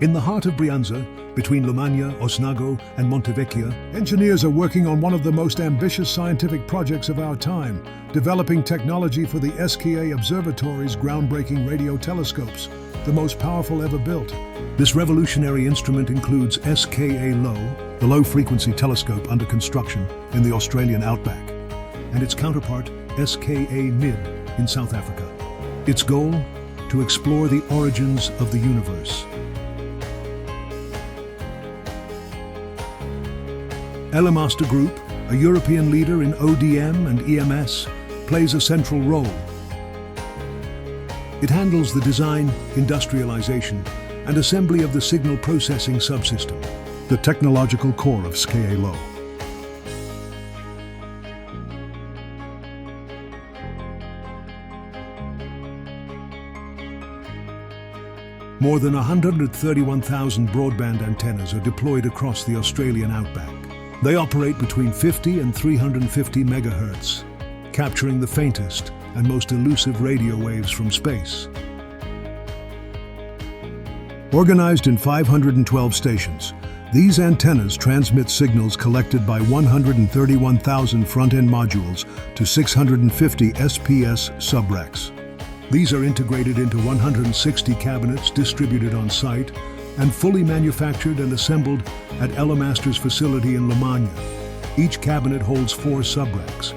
In the heart of Brianza, between Lumagna, Osnago, and Montevecchia, engineers are working on one of the most ambitious scientific projects of our time, developing technology for the SKA Observatory's groundbreaking radio telescopes, the most powerful ever built. This revolutionary instrument includes SKA Low, the low-frequency telescope under construction in the Australian outback, and its counterpart, SKA Mid, in South Africa. Its goal? To explore the origins of the universe. Elemaster Group, a European leader in ODM and EMS, plays a central role. It handles the design, industrialization, and assembly of the signal processing subsystem, the technological core of SKA Low. More than 131,000 broadband antennas are deployed across the Australian outback. They operate between 50 and 350 megahertz, capturing the faintest and most elusive radio waves from space. Organized in 512 stations, these antennas transmit signals collected by 131,000 front-end modules to 650 SPS subracks. These are integrated into 160 cabinets distributed on site and fully manufactured and assembled at Elemaster's facility in Lumagna. Each cabinet holds 4 subracks.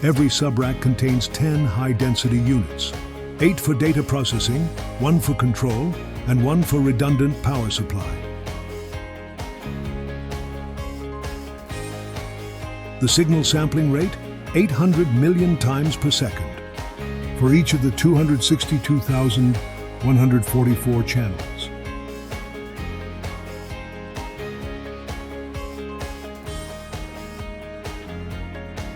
Every subrack contains 10 high-density units, 8 for data processing, 1 for control, and 1 for redundant power supply. The signal sampling rate, 800 million times per second, for each of the 262,144 channels.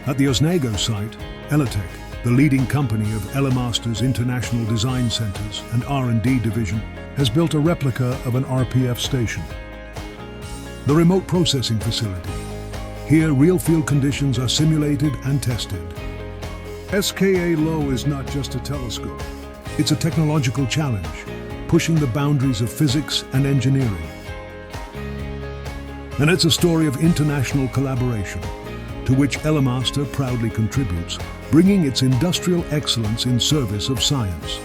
At the Osnago site, Elitech, the leading company of Elemaster's International Design Centers and R&D division, has built a replica of an RPF station. The remote processing facility. Here, real field conditions are simulated and tested. SKA Low is not just a telescope. It's a technological challenge, pushing the boundaries of physics and engineering. And it's a story of international collaboration, to which Elemaster proudly contributes, bringing its industrial excellence in service of science.